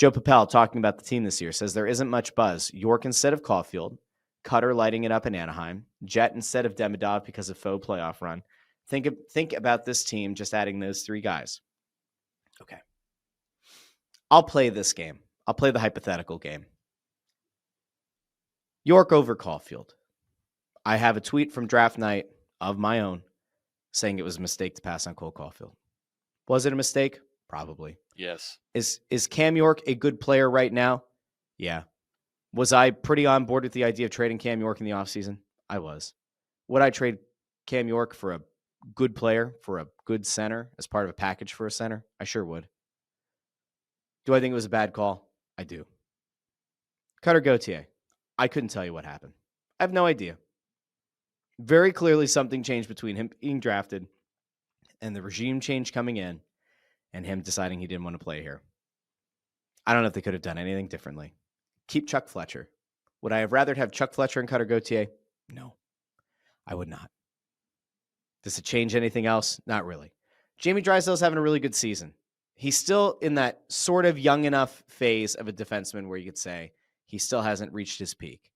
Joe Papel talking about the team this year says there isn't much buzz. York instead of Caulfield, Cutter lighting it up in Anaheim, Jet instead of Demidov because of faux playoff run. Think about this team just adding those three guys. Okay. I'll play this game. I'll play the hypothetical game. York over Caulfield. I have a tweet from draft night of my own saying it was a mistake to pass on Cole Caulfield. Was it a mistake? Probably. Yes. Is Cam York a good player right now? Yeah. Was I pretty on board with the idea of trading Cam York in the offseason? I was. Would I trade Cam York for a good player, for a good center, as part of a package for a center? I sure would. Do I think it was a bad call? I do. Cutter Gauthier. I couldn't tell you what happened. I have no idea. Very clearly something changed between him being drafted and the regime change coming in and him deciding he didn't want to play here. I don't know if they could have done anything differently. Keep Chuck Fletcher. Would I have rather have Chuck Fletcher and Cutter Gauthier? No, I would not. Does it change anything else? Not really. Jamie Drysdale's having a really good season. He's still in that sort of young enough phase of a defenseman where you could say he still hasn't reached his peak.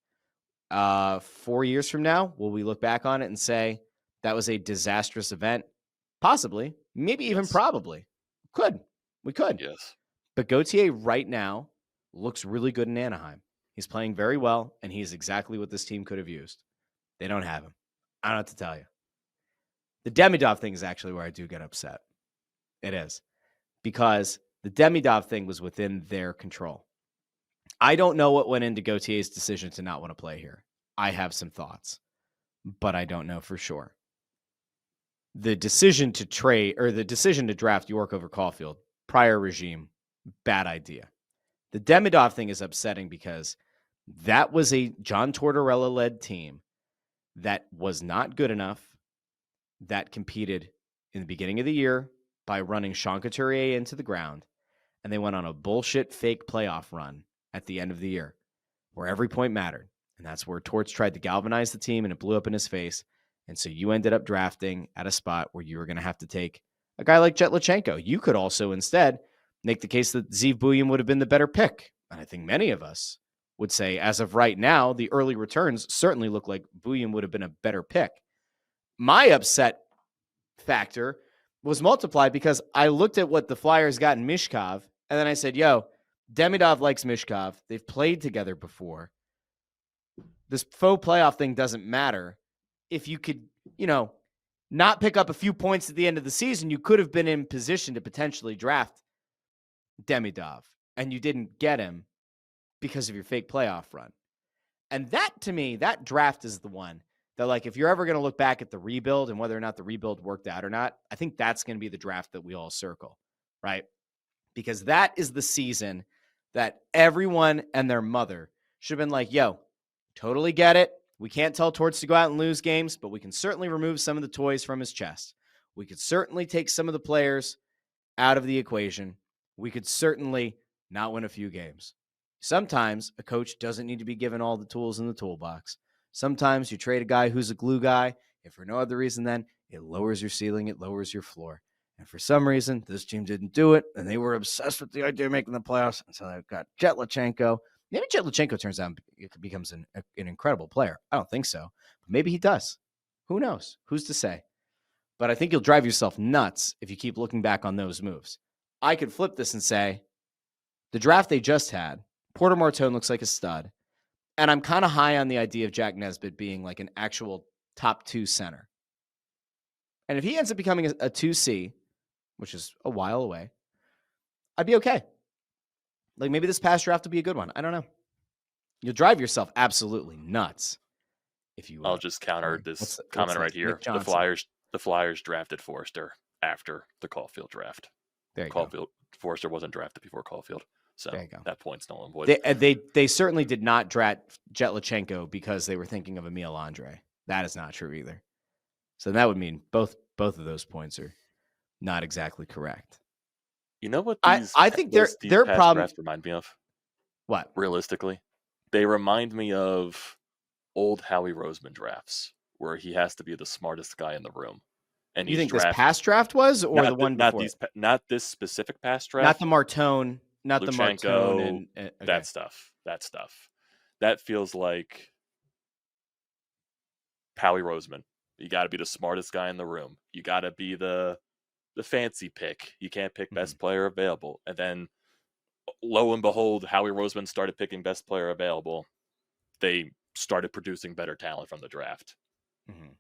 4 years from now, will we look back on it and say that was a disastrous event? Possibly. Maybe even probably. We could. Yes. But Gauthier right now looks really good in Anaheim. He's playing very well, and he's exactly what this team could have used. They don't have him. I don't know what to tell you. The Demidov thing is actually where I do get upset. It is. Because the Demidov thing was within their control. I don't know what went into Gauthier's decision to not want to play here. I have some thoughts, but I don't know for sure. The decision to trade, or the decision to draft York over Caulfield, prior regime, bad idea. The Demidov thing is upsetting because that was a John Tortorella-led team that was not good enough, that competed in the beginning of the year by running Sean Couturier into the ground, and they went on a bullshit fake playoff run at the end of the year where every point mattered. And that's where Torts tried to galvanize the team, and it blew up in his face. And so you ended up drafting at a spot where you were going to have to take a guy like Jetlachenko. You could also instead make the case that Zeev Buium would have been the better pick. And I think many of us would say, as of right now, the early returns certainly look like Buium would have been a better pick. My upset factor was multiplied because I looked at what the Flyers got in Mishkov, and then I said, Demidov likes Mishkov. They've played together before. This faux playoff thing doesn't matter. If you could, not pick up a few points at the end of the season, you could have been in position to potentially draft Demidov, and you didn't get him because of your fake playoff run. And that, to me, that draft is the one that, if you're ever going to look back at the rebuild and whether or not the rebuild worked out or not, I think that's going to be the draft that we all circle, right? Because that is the season that everyone and their mother should have been totally get it. We can't tell Torts to go out and lose games, but we can certainly remove some of the toys from his chest. We could certainly take some of the players out of the equation. We could certainly not win a few games. Sometimes a coach doesn't need to be given all the tools in the toolbox. Sometimes you trade a guy who's a glue guy, if for no other reason then it lowers your ceiling, it lowers your floor. And for some reason, this team didn't do it, and they were obsessed with the idea of making the playoffs, and so they've got Jetlachenko. Maybe Jetlachenko turns out it becomes an incredible player. I don't think so. But maybe he does. Who knows? Who's to say? But I think you'll drive yourself nuts if you keep looking back on those moves. I could flip this and say, the draft they just had, Porter Martone looks like a stud. And I'm kind of high on the idea of Jack Nesbitt being like an actual top 2 center. And if he ends up becoming a 2C, which is a while away, I'd be okay. Maybe this past draft will be a good one. I don't know. You'll drive yourself absolutely nuts if you. I'll just counter this comment right here. The Flyers drafted Forrester after the Caulfield draft. There you go. Forrester wasn't drafted before Caulfield, so that point's null and void. They certainly did not draft Jetlachenko because they were thinking of Emil Andre. That is not true either. So that would mean both of those points are not exactly correct. You know what I think their problem remind me of? What? Realistically, they remind me of old Howie Roseman drafts where he has to be the smartest guy in the room. And you think this past draft was, or the one before? Not this specific past draft. Not the Martone not the Martone Luchenko, and okay. that stuff. That feels like Howie Roseman. You got to be the smartest guy in the room. You got to be the fancy pick. You can't pick best player available. And then, lo and behold, Howie Roseman started picking best player available. They started producing better talent from the draft.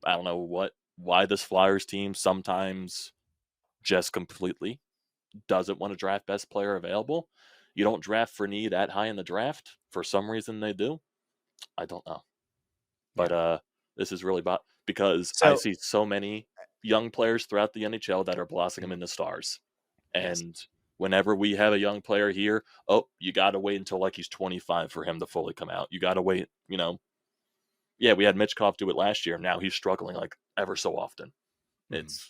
I don't know why this Flyers team sometimes just completely doesn't want to draft best player available. You don't draft for need that high in the draft. For some reason they do. I don't know. But this is really because I see so many young players throughout the NHL that are blossoming into stars. And whenever we have a young player here, you got to wait until like he's 25 for him to fully come out. You got to wait, Yeah, we had Mitchkov do it last year. Now he's struggling like ever so often. It's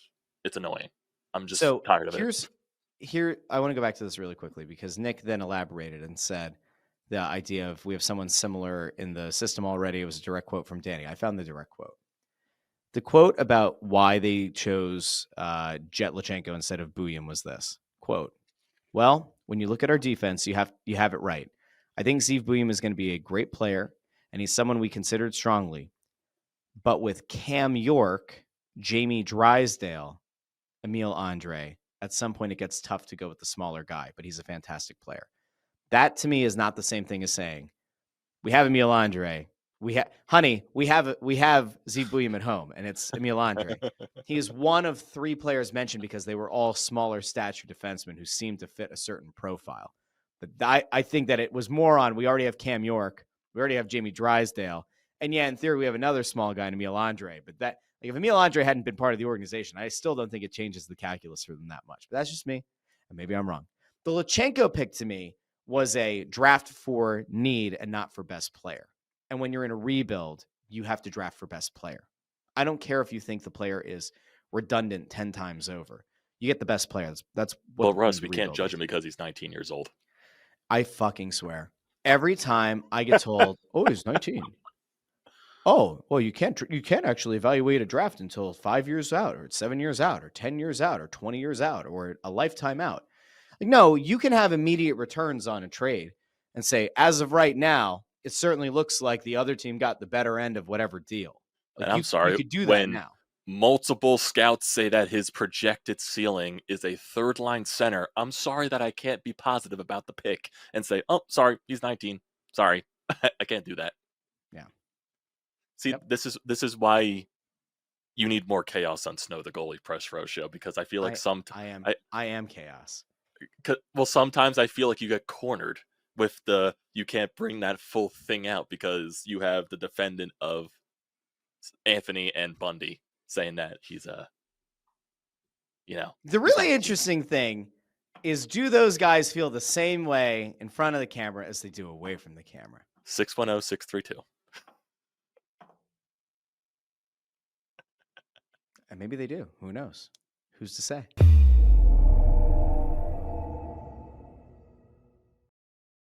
annoying. I'm just tired of it. I want to go back to this really quickly because Nick then elaborated and said the idea of we have someone similar in the system already. It was a direct quote from Danny. I found the direct quote. The quote about why they chose Jet Luchenko instead of Bouillon was this quote: "Well, when you look at our defense, you have it right. I think Zeev Bouillon is going to be a great player, and he's someone we considered strongly. But with Cam York, Jamie Drysdale, Emile Andre, at some point it gets tough to go with the smaller guy, but he's a fantastic player." That to me is not the same thing as saying we have Emile Andre. We have Zeev Bouillon at home, and it's Emile Andre. He is one of 3 players mentioned because they were all smaller stature defensemen who seemed to fit a certain profile. But I think that it was more on we already have Cam York, we already have Jamie Drysdale, and in theory we have another small guy in Emile Andre. But that if Emile Andre hadn't been part of the organization, I still don't think it changes the calculus for them that much. But that's just me, and maybe I'm wrong. The Luchenko pick to me was a draft for need and not for best player. And when you're in a rebuild, you have to draft for best player. I don't care if you think the player is redundant 10 times over. You get the best player. That's what. Well, Russ, we can't judge him because he's 19 years old. I fucking swear. Every time I get told, "Oh, he's 19." Oh, well, you can't actually evaluate a draft until 5 years out, or 7 years out, or 10 years out, or 20 years out, or a lifetime out. Like, no, you can have immediate returns on a trade and say, as of right now, it certainly looks like the other team got the better end of whatever deal. Like, and I'm sorry, you could do that now. Multiple scouts say that his projected ceiling is a third-line center. I'm sorry that I can't be positive about the pick and say, "Oh, sorry, he's 19. Sorry, I can't do that." Yeah. See, this is why you need more chaos on Snow the Goalie Press Row show, because I feel like I am chaos. Well, sometimes I feel like you get cornered with you can't bring that full thing out because you have the defendant of Anthony and Bundy saying that he's The really interesting thing is, do those guys feel the same way in front of the camera as they do away from the camera? 610-632. And maybe they do. Who knows? Who's to say?